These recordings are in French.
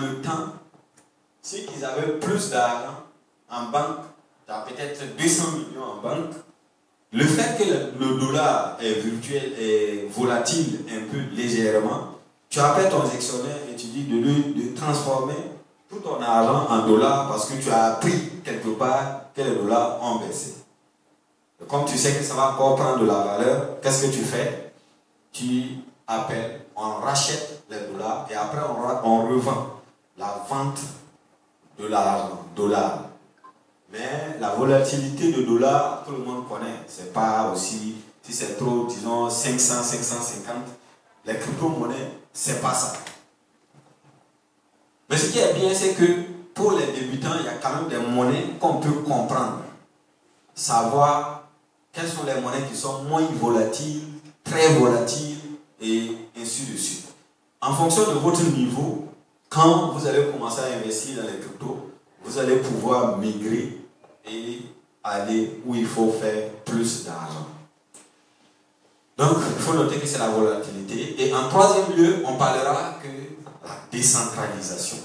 dans le temps, ceux qui avaient plus d'argent en banque, tu as peut-être 200 millions en banque, le fait que le dollar est virtuel et volatile un peu légèrement, tu appelles ton gestionnaire et tu dis de transformer tout ton argent en dollars parce que tu as appris quelque part que les dollars ont baissé. Et comme tu sais que ça va encore prendre de la valeur, qu'est-ce que tu fais? Tu appelles, on rachète les dollars et après on revend la vente de l'argent, dollar. Mais la volatilité de dollar, tout le monde connaît. C'est pas aussi, si c'est trop, disons 500, 550, les crypto-monnaies, c'est pas ça. Mais ce qui est bien, c'est que pour les débutants, il y a quand même des monnaies qu'on peut comprendre. Savoir quelles sont les monnaies qui sont moins volatiles, très volatiles, et ainsi de suite. En fonction de votre niveau, quand vous allez commencer à investir dans les cryptos, vous allez pouvoir migrer et aller où il faut faire plus d'argent. Donc, il faut noter que c'est la volatilité. Et en troisième lieu, on parlera que la décentralisation.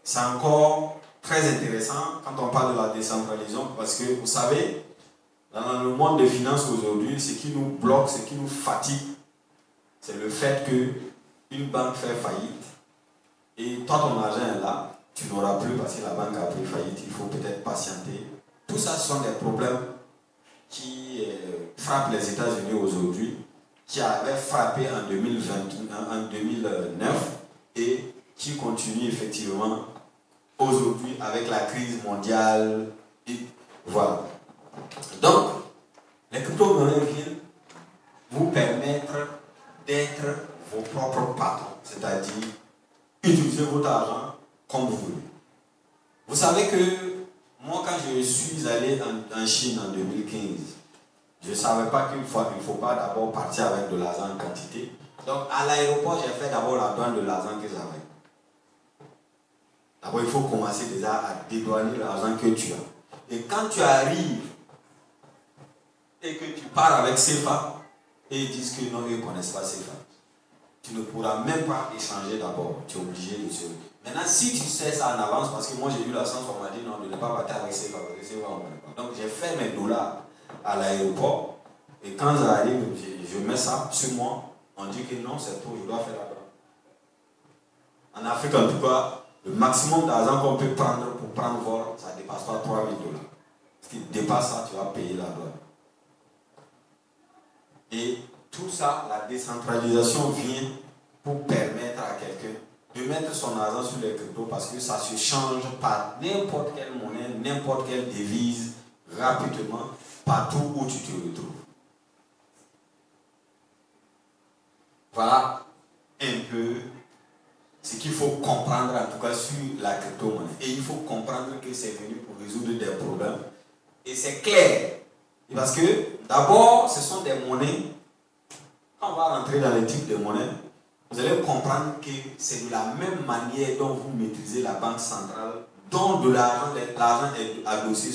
C'est encore très intéressant quand on parle de la décentralisation parce que, vous savez, dans le monde des finances aujourd'hui, ce qui nous bloque, ce qui nous fatigue, c'est le fait qu'une banque fait faillite et toi, ton argent est là, tu n'auras plus parce que la banque a pris faillite, il faut peut-être patienter. Tout ça, ce sont des problèmes qui frappent les États-Unis aujourd'hui, qui avaient frappé en 2009 et qui continuent effectivement aujourd'hui avec la crise mondiale. Et voilà. Donc, les crypto-monnaies viennent vous permettre d'être vos propres patrons, c'est-à-dire utiliser votre argent comme vous voulez. Vous savez que moi, quand je suis allé en Chine en 2015, je ne savais pas qu'il ne faut pas d'abord partir avec de l'argent en quantité. Donc, à l'aéroport, j'ai fait d'abord la douane de l'argent que j'avais. D'abord, il faut commencer déjà à dédouaner l'argent que tu as. Et quand tu arrives et que tu pars avec CFA, et ils disent que non, ils ne connaissent pas CFA, tu ne pourras même pas échanger d'abord. Tu es obligé de se... Maintenant, si tu sais ça en avance, parce que moi j'ai eu la chance, on m'a dit non, de ne pas partir avec CFA, parce que CFA, on ne connaît pas. Donc j'ai fait mes dollars à l'aéroport, et quand j'arrive, je mets ça sur moi, on dit que non, c'est trop, je dois faire la douane. En Afrique, en tout cas, le maximum d'argent qu'on peut prendre pour prendre vol, ça ne dépasse pas 3 000 $. Si tu dépasses ça, tu vas payer la douane. Et tout ça, la décentralisation vient pour permettre à quelqu'un de mettre son argent sur les cryptos parce que ça se change par n'importe quelle monnaie, n'importe quelle devise, rapidement, partout où tu te retrouves. Voilà un peu ce qu'il faut comprendre en tout cas sur la crypto-monnaie. Et il faut comprendre que c'est venu pour résoudre des problèmes. Et c'est clair. Parce que d'abord, ce sont des monnaies. Quand on va rentrer dans les types de monnaies, vous allez comprendre que c'est de la même manière dont vous maîtrisez la banque centrale, dont de l'argent est adossé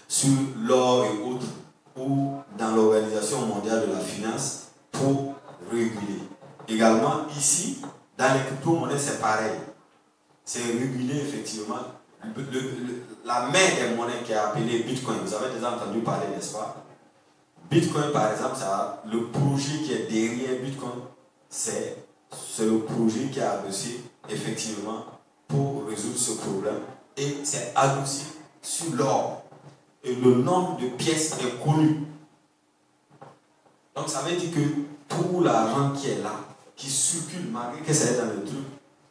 sur l'or et autres, ou dans l'Organisation mondiale de la finance pour réguler. Également, ici, dans les crypto-monnaies, c'est pareil. C'est régulé effectivement. La mère des monnaies qui est appelée Bitcoin, vous avez déjà entendu parler, n'est-ce pas? Bitcoin, par exemple, le projet qui est derrière Bitcoin, c'est le projet qui est adossé effectivement pour résoudre ce problème. Et c'est adossé sur l'or. Et le nombre de pièces est connu. Donc ça veut dire que tout l'argent qui est là, qui circule, malgré que ça est dans le truc,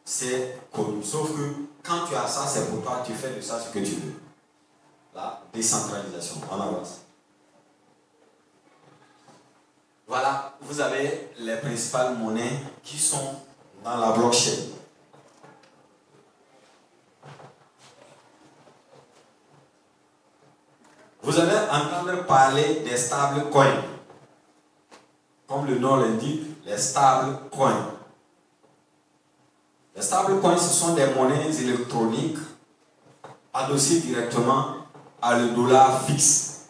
c'est connu. Sauf que quand tu as ça, c'est pour toi, tu fais de ça ce que tu veux. La décentralisation. On avance. Voilà, vous avez les principales monnaies qui sont dans la blockchain. Vous allez entendre parler des stable coins. Comme le nom l'indique, les stable coins. Les stable coins, ce sont des monnaies électroniques adossées directement à le dollar fixe.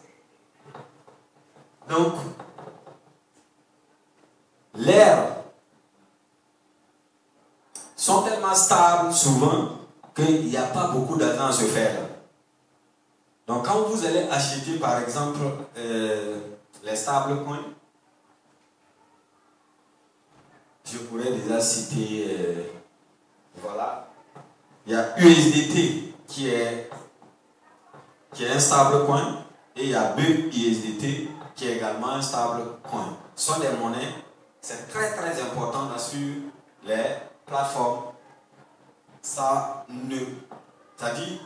Donc, l'air sont tellement stables souvent qu'il n'y a pas beaucoup d'argent à se faire là. Donc quand vous allez acheter par exemple les stablecoins, je pourrais déjà citer, voilà, il y a USDT qui est un stablecoin et il y a BUSDT qui est également un stablecoin. Ce sont des monnaies, c'est très très important sur les plateformes. C'est-à-dire,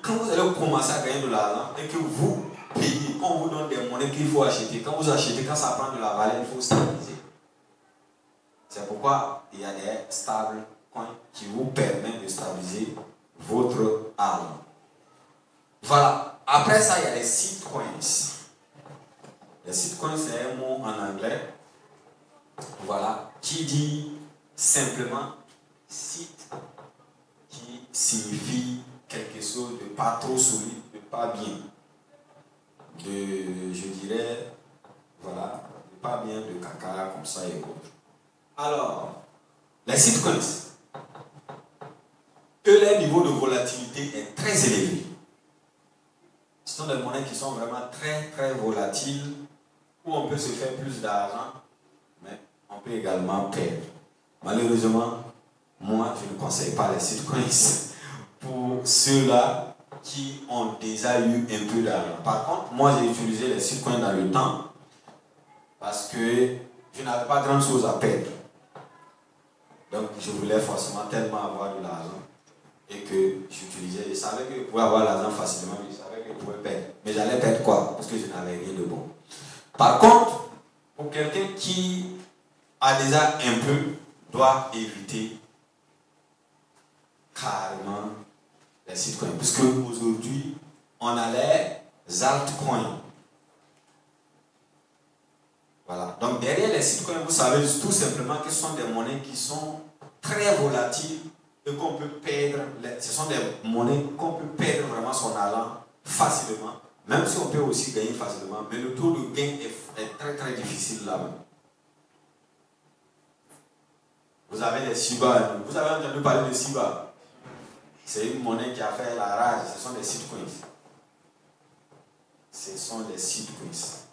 quand vous allez commencer à gagner de l'argent et que vous payez, quand on vous donne des monnaies qu'il faut acheter, quand vous achetez, quand ça prend de la valeur, il faut stabiliser. C'est pourquoi il y a des stablecoins qui vous permettent de stabiliser votre argent. Voilà. Après ça, il y a les sitcoins. Les sitcoins, c'est un mot en anglais, voilà, qui dit simplement site, qui signifie quelque chose de pas trop solide, de pas bien, je dirais, voilà, de pas bien, de caca, comme ça et autres. Alors, les sitcoins, leur niveau de volatilité est très élevé. Ce sont des monnaies qui sont vraiment très très volatiles, où on peut se faire plus d'argent, mais on peut également perdre. Malheureusement, moi je ne conseille pas les sitcoins pour ceux-là qui ont déjà eu un peu d'argent. Par contre, moi j'ai utilisé les sitcoins dans le temps parce que je n'avais pas grand chose à perdre. Donc je voulais forcément tellement avoir de l'argent et que j'utilisais. Je savais que je pouvais avoir l'argent facilement, mais je savais que je pouvais perdre. Mais j'allais perdre quoi? Parce que je n'avais rien de bon. Par contre, pour quelqu'un qui a déjà un peu, doit éviter carrément les sitcoins. Parce qu'aujourd'hui, on a les altcoins. Voilà. Donc derrière les sitcoins, vous savez tout simplement que ce sont des monnaies qui sont très volatiles et qu'on peut perdre. Ce sont des monnaies qu'on peut perdre vraiment son argent facilement. Même si on peut aussi gagner facilement, mais le taux de gain est très très difficile là-bas. Vous avez les Shiba. Vous avez entendu parler de Shiba? C'est une monnaie qui a fait la rage. Ce sont des sitcoins. Ce sont des sitcoins.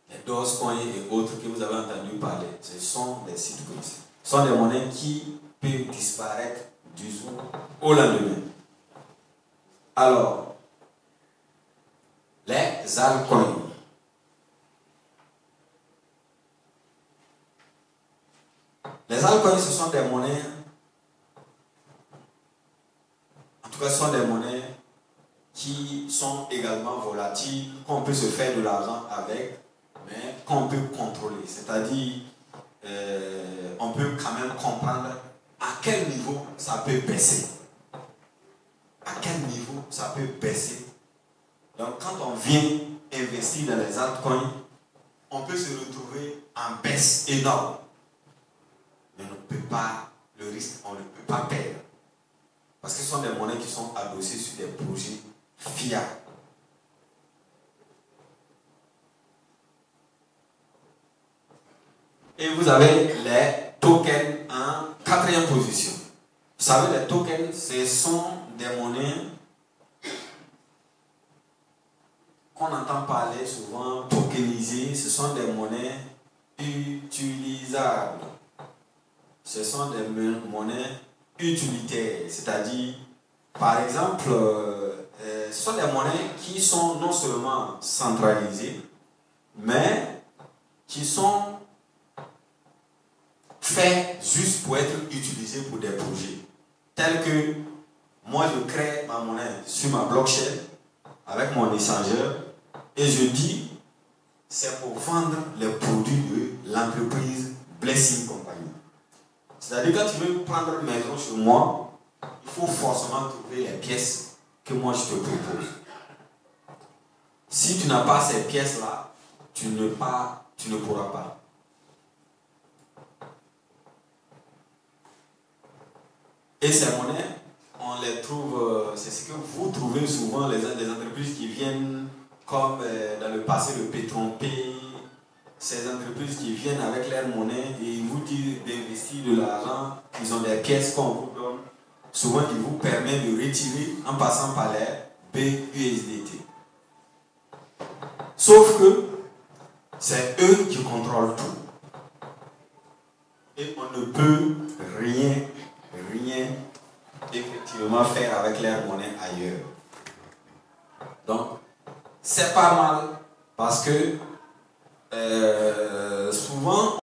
Les Dogecoin et autres que vous avez entendu parler, ce sont des sitcoins. Ce sont des monnaies qui peuvent disparaître du jour au lendemain. Alors, les altcoins. Les altcoins, ce sont des monnaies, en tout cas, ce sont des monnaies qui sont également volatiles, qu'on peut se faire de l'argent avec, mais qu'on peut contrôler. C'est-à-dire, on peut quand même comprendre à quel niveau ça peut baisser. À quel niveau ça peut baisser. Donc, quand on vient investir dans les altcoins, on peut se retrouver en baisse énorme. Mais on ne peut pas, le risque, on ne peut pas perdre. Parce que ce sont des monnaies qui sont adossées sur des projets fiables. Et vous avez les tokens en quatrième position. Vous savez, les tokens, ce sont des monnaies qu'on entend parler souvent, tokenisées. Ce sont des monnaies utilisables. Ce sont des monnaies utilitaires. C'est-à-dire, par exemple, ce sont des monnaies qui sont non seulement centralisées, mais qui sont fait juste pour être utilisé pour des projets. Tels que moi je crée ma monnaie sur ma blockchain avec mon échangeur et je dis c'est pour vendre les produits de l'entreprise Blessing Company. C'est-à-dire quand tu veux prendre une maison chez moi, il faut forcément trouver les pièces que moi je te propose. Si tu n'as pas ces pièces-là, tu ne pourras pas. Et ces monnaies, on les trouve, c'est ce que vous trouvez souvent, les entreprises qui viennent comme dans le passé le Petron-P, ces entreprises qui viennent avec leur monnaie et ils vous disent d'investir de l'argent, ils ont des pièces qu'on vous donne. souvent il vous permet de retirer en passant par les BUSDT. Sauf que c'est eux qui contrôlent tout. Et on ne peut rien effectivement faire avec leur monnaie ailleurs. Donc, c'est pas mal parce que souvent